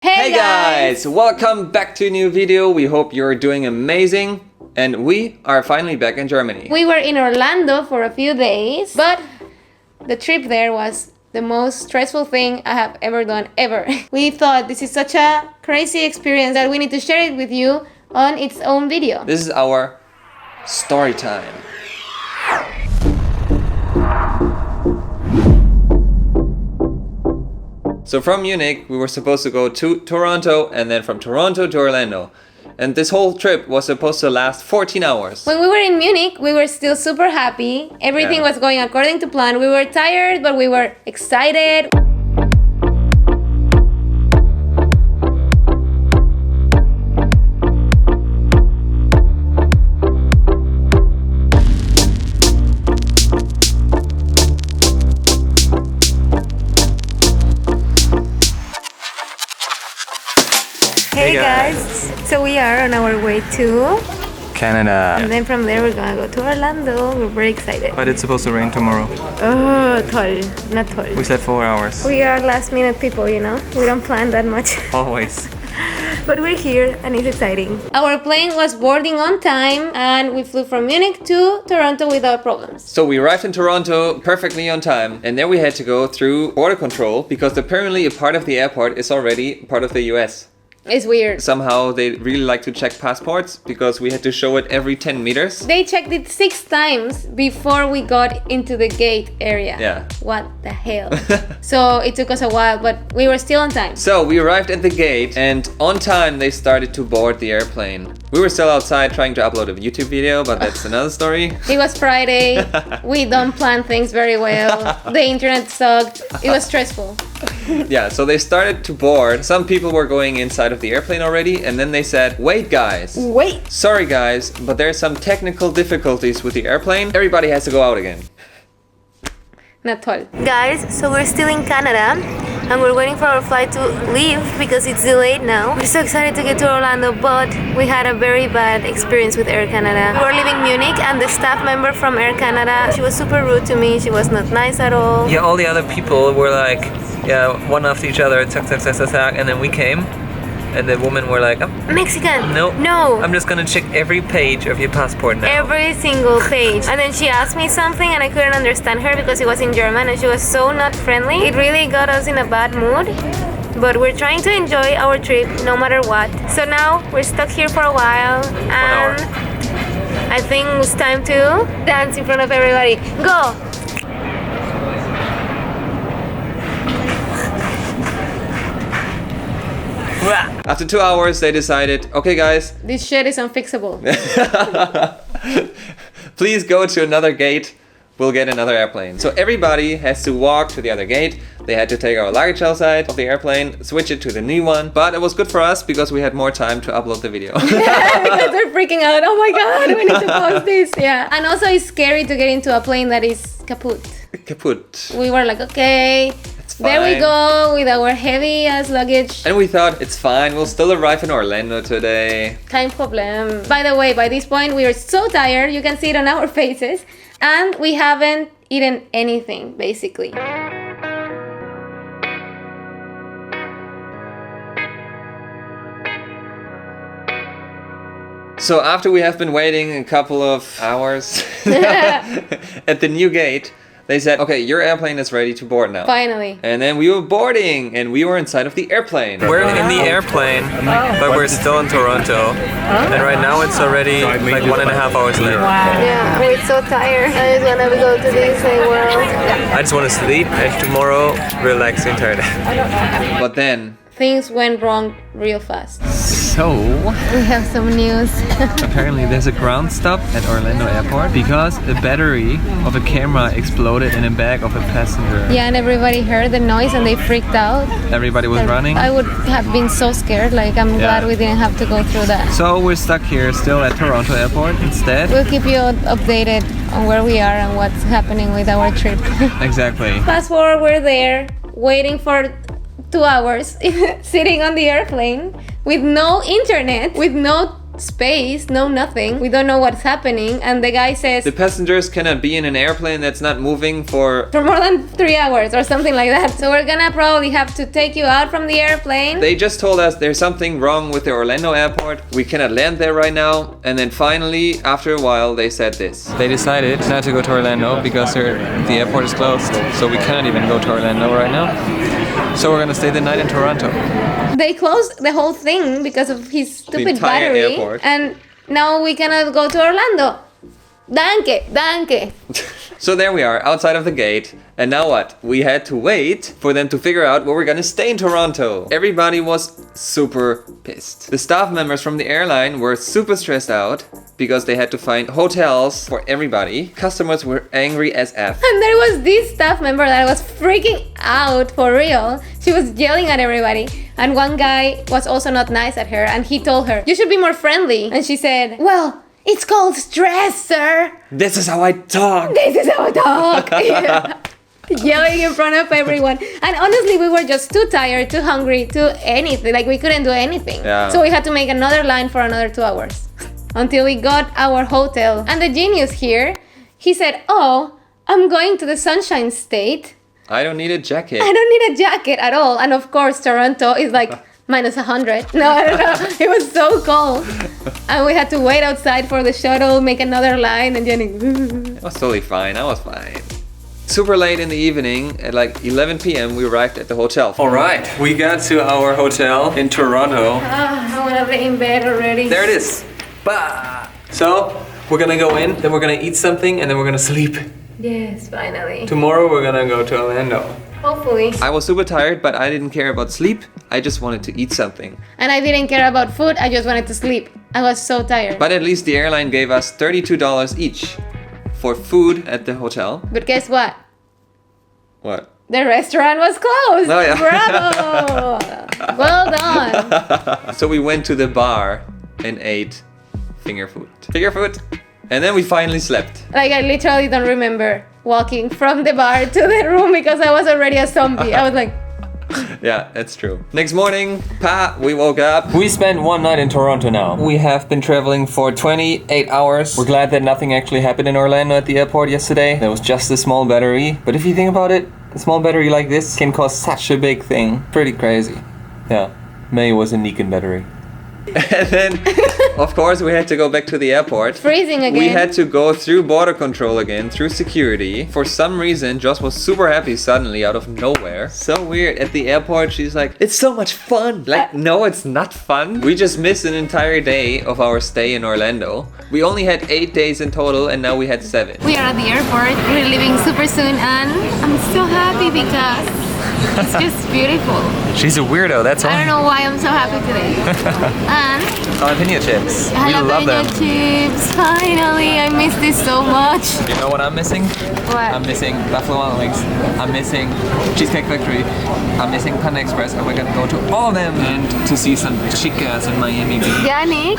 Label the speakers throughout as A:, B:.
A: Hey guys! Welcome back to a new video. We hope you're doing amazing. And we are finally back in Germany.
B: We were in Orlando for a few days, but the trip there was the most stressful thing I have ever done, ever. We thought this is such a crazy experience that we need to share it with you on its own video.
A: This is our story time. So from Munich, we were supposed to go to Toronto and then from Toronto to Orlando. And this whole trip was supposed to last 14 hours.
B: When we were in Munich, we were still super happy. Everything was going according to plan. We were tired, but we were excited. Hey guys, so we are on our way to
C: Canada.
B: and then from there we're gonna go to Orlando. We're very excited.
C: But it's supposed to rain tomorrow.
B: Oh, toll, not toll.
C: We slept 4 hours.
B: We are last minute people, you know. We don't plan that much.
C: Always.
B: But we're here and it's exciting. Our plane was boarding on time and we flew from Munich to Toronto without problems.
A: So we arrived in Toronto perfectly on time. And then we had to go through border control because apparently a part of the airport is already part of the US.
B: It's weird.
A: Somehow they really like to check passports because we had to show it every 10 meters.
B: They checked it 6 times before we got into the gate area.
A: Yeah.
B: What the hell? So it took us a while, but we were still on time.
A: So we arrived at the gate and on time they started to board the airplane. We were still outside trying to upload a YouTube video, but that's another story.
B: It was Friday. We don't plan things very well. The internet sucked. It was stressful.
A: Yeah, so they started to board. Some people were going inside of the airplane already and then they said, wait guys.
B: Wait.
A: Sorry guys, but there's some technical difficulties with the airplane. Everybody has to go out again.
B: Not all. Guys, so we're still in Canada and we're waiting for our flight to leave because it's delayed now. We're so excited to get to Orlando, but we had a very bad experience with Air Canada. We were leaving Munich and the staff member from Air Canada, she was super rude to me. She was not nice at all.
C: Yeah, all the other people were like, one after each other, tuck, tuck, tuck, tuck, tuck, and then we came. And the women were like,
B: Mexican.
C: no,
B: No.
C: I'm just gonna check every page of your passport now.
B: Every single page. And then she asked me something and I couldn't understand her because it was in German and she was so not friendly. It really got us in a bad mood. But we're trying to enjoy our trip no matter what. So now we're stuck here for a while and I think it's time to dance in front of everybody. Go!
A: After 2 hours they decided, okay guys,
B: This shit is unfixable.
A: please go to another gate. We'll get another airplane. So everybody has to walk to the other gate. They had to take our luggage outside of the airplane, switch it to the new one. But it was good for us because we had more time to upload the video.
B: Because they're freaking out. Oh my god, we need to post this. Yeah. And also it's scary to get into a plane that is kaput.
A: Kaput.
B: We were like, okay, there we
A: fine.
B: go with our heavy ass luggage.
A: And we thought, it's fine, we'll still arrive in Orlando today.
B: Kein problem. By the way, by this point we are so tired, you can see it on our faces, and we haven't eaten anything basically.
A: So after we have been waiting a couple of hours at the new gate, they said, okay, your airplane is ready to board now.
B: Finally.
A: And then we were boarding and we were inside of the airplane.
C: We're in the airplane, but we're still in Toronto. And right now it's already like 1.5 hours later.
B: Yeah, we're so tired. I just wanna go to Disney World.
C: I just want to sleep and tomorrow relax the entire day.
A: But then,
B: Things went wrong real fast.
C: So,
B: We have some news.
C: apparently there's a ground stop at Orlando Airport because a battery of a camera exploded in a bag of a passenger.
B: Yeah, and everybody heard the noise and they freaked out.
C: Everybody was running.
B: I would have been so scared. Like, I'm glad we didn't have to go through that.
C: So we're stuck here still at Toronto Airport instead.
B: We'll keep you updated on where we are and what's happening with our trip.
C: Exactly.
B: Fast forward, we're there, waiting for 2 hours, sitting on the airplane with no internet, with no space, no nothing. We don't know what's happening. And the guy says,
A: The passengers cannot be in an airplane that's not moving for
B: more than 3 hours or something like that. So we're gonna probably have to take you out from the airplane.
A: They just told us there's something wrong with the Orlando airport. We cannot land there right now. And then finally, after a while, they said this. They decided not to go to Orlando because the airport is closed. So we cannot even go to Orlando right now. So we're gonna stay the night in Toronto.
B: They closed the whole thing because of his stupid
A: entire
B: battery.
A: airport.
B: And now we cannot go to Orlando. Danke.
A: So there we are, outside of the gate. And now what? We had to wait for them to figure out where we're gonna stay in Toronto. Everybody was super pissed. The staff members from the airline were super stressed out because they had to find hotels for everybody. Customers were angry as F.
B: And there was this staff member that was freaking out for real. She was yelling at everybody. And one guy was also not nice at her. And he told her, you should be more friendly. And she said, well, it's called stress, sir.
A: This is how I talk.
B: This is how I talk. Yeah. Yelling in front of everyone. And honestly, we were just too tired, too hungry, too anything. Like we couldn't do anything.
A: Yeah.
B: So we had to make another line for another 2 hours until we got our hotel. And the genius here, he said, oh, I'm going to the Sunshine State.
A: I don't need a jacket.
B: I don't need a jacket at all. And of course, Toronto is like minus 100. No, I don't know. It was so cold. And we had to wait outside for the shuttle, make another line, and Jenny.
A: I was totally fine. I was fine. Super late in the evening, at like 11 p.m. we arrived at the hotel. Alright, we got to our hotel in Toronto.
B: I want to lay in bed already.
A: There it is. Bah! So, we're gonna go in, then we're gonna eat something, and then we're gonna sleep.
B: Yes, finally.
A: Tomorrow we're gonna go to Orlando.
B: Hopefully.
A: I was super tired, but I didn't care about sleep. I just wanted to eat something.
B: And I didn't care about food, I just wanted to sleep. I was so tired.
A: But at least the airline gave us $32 each for food at the hotel.
B: But guess what?
A: What?
B: The restaurant was closed.
A: Oh, yeah.
B: Bravo! Well done.
A: So we went to the bar and ate finger food. And then we finally slept.
B: Like I literally don't remember walking from the bar to the room because I was already a zombie. I was like,
A: Yeah, that's true. Next morning, we woke up. We spent one night in Toronto now. We have been traveling for 28 hours. We're glad that nothing actually happened in Orlando at the airport yesterday. There was just a small battery. But if you think about it, a small battery like this can cause such a big thing. Pretty crazy. Yeah, May was a Nikon battery. And then, of course, we had to go back to the airport.
B: Freezing again.
A: We had to go through border control again, through security. For some reason, Joss was super happy suddenly out of nowhere. So weird. At the airport, she's like, it's so much fun. Like, no, it's not fun. We just missed an entire day of our stay in Orlando. We only had 8 days in total, and now we had 7.
B: We are at the airport. We're leaving super soon, and I'm so happy because it's just beautiful.
A: She's a weirdo, that's
B: I don't know why I'm so happy today. And
A: Jalapeno chips. We love them.
B: chips. Finally, I miss this so much.
A: You know what I'm missing?
B: What?
A: I'm missing Buffalo Wild Wings. I'm missing Cheesecake Factory. I'm missing Panda Express, and we're gonna go to all of them and to see some chicas in Miami Beach.
B: Yannick.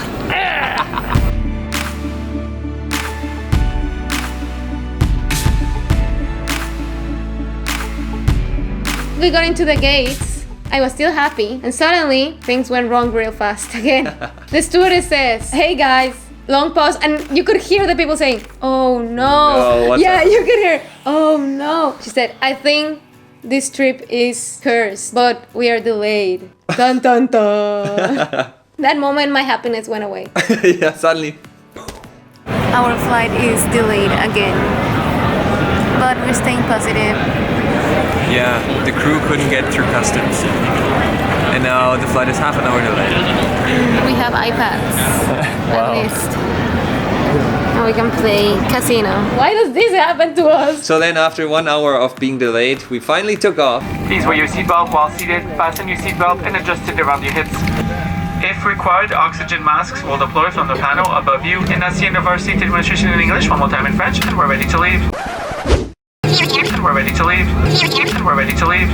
B: We got into the gates. I was still happy, and suddenly things went wrong real fast again. The stewardess says, "Hey guys," long pause, and you could hear the people saying, "Oh no!"
A: What's
B: yeah,
A: up?
B: you could hear, "Oh no!" She said, "I think this trip is cursed, but we are delayed." Dun dun dun. That moment, my happiness went away.
A: Yeah, suddenly.
B: Our flight is delayed again, but we're staying positive.
A: Yeah, the crew couldn't get through customs. And now the flight is half an hour delayed.
B: We have iPads,
A: Wow.
B: at least. And we can play casino. Why does this happen to us?
A: So then after 1 hour of being delayed, we finally took off.
D: Please wear your seatbelt while seated, fasten your seatbelt and adjust it around your hips. If required, oxygen masks will deploy from the panel above you. And that's the end of our seat administration in English. One more time in French, and we're ready to leave. And we're ready to leave. And we're ready to leave.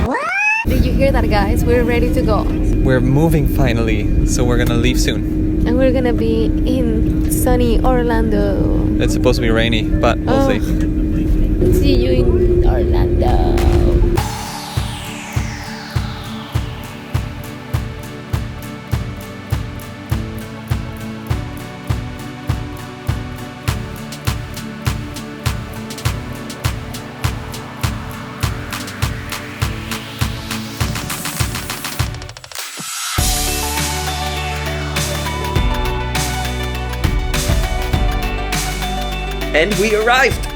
B: Did you hear that, guys? We're ready to go.
A: We're moving finally, so we're gonna leave soon.
B: And we're gonna be in sunny Orlando.
A: It's supposed to be rainy, but we'll see.
B: See you in Orlando.
A: And we arrived!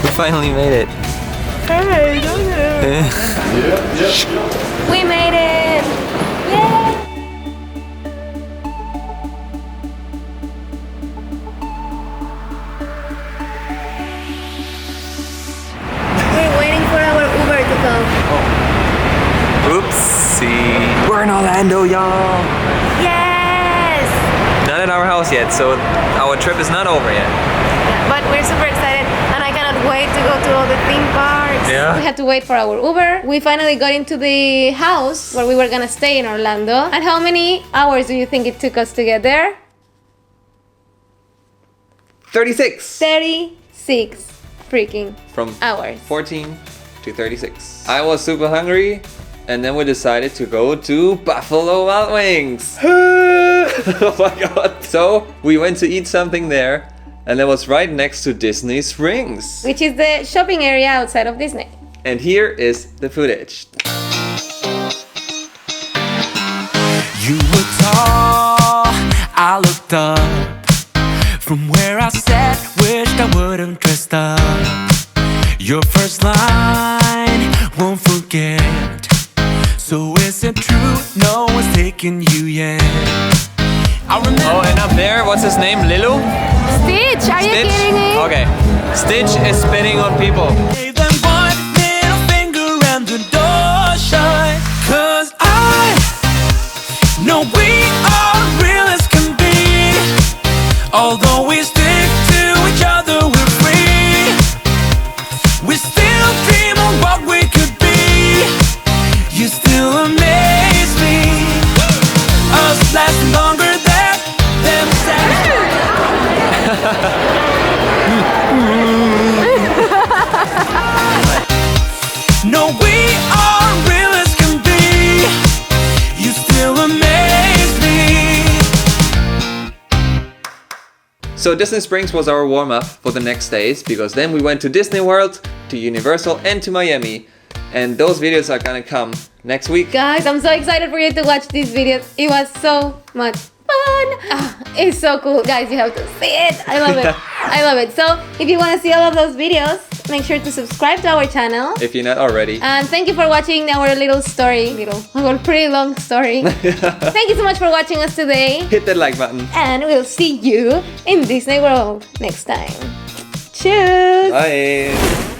A: We finally made it.
B: We made it! Yay! We're waiting for our Uber to come.
A: Oopsie. We're in Orlando, y'all.
B: Yes!
A: Not at our house yet, so our trip is not over yet.
B: But we're super excited and I cannot wait to go to all the theme parks.
A: Yeah.
B: We had to wait for our Uber. We finally got into the house where we were gonna stay in Orlando. And how many hours do you think it took us to get there?
A: 36.
B: 36 freaking
A: From
B: hours.
A: 14 to 36. I was super hungry, and then we decided to go to Buffalo Wild Wings. Oh my god. So we went to eat something there, and that was right next to Disney Springs.
B: Which is the shopping area outside of Disney.
A: And here is the footage.
E: You were tall, I looked up. From where I sat, wished I would've dressed up. Your first line, won't forget. So is it true, no one's taking you yet? I remember.
C: Oh, and up there, what's his name? Lilu?
B: Stitch, are you kidding me?
C: Okay. Stitch is spitting on people.
E: Gave them one middle finger and the door shut. 'Cause I know we are real as can be. Although we stick to each other, we're free. We still dream of what we could be. You still amaze me. Us lasting longer than satisfied. No, we are real as can be. You still amaze me.
A: So Disney Springs was our warm-up for the next days, because then we went to Disney World, to Universal, and to Miami. And those videos are gonna come next week.
B: Guys, I'm so excited for you to watch these videos. It was so much fun. It's so cool. Guys, you have to see it. I love it. I love it. So if you want to see all of those videos, make sure to subscribe to our channel.
A: If you're not already.
B: And thank you for watching our little story. Our pretty long story. Thank you so much for watching us today.
A: Hit that like button.
B: And we'll see you in Disney World next time. Cheers!
A: Bye.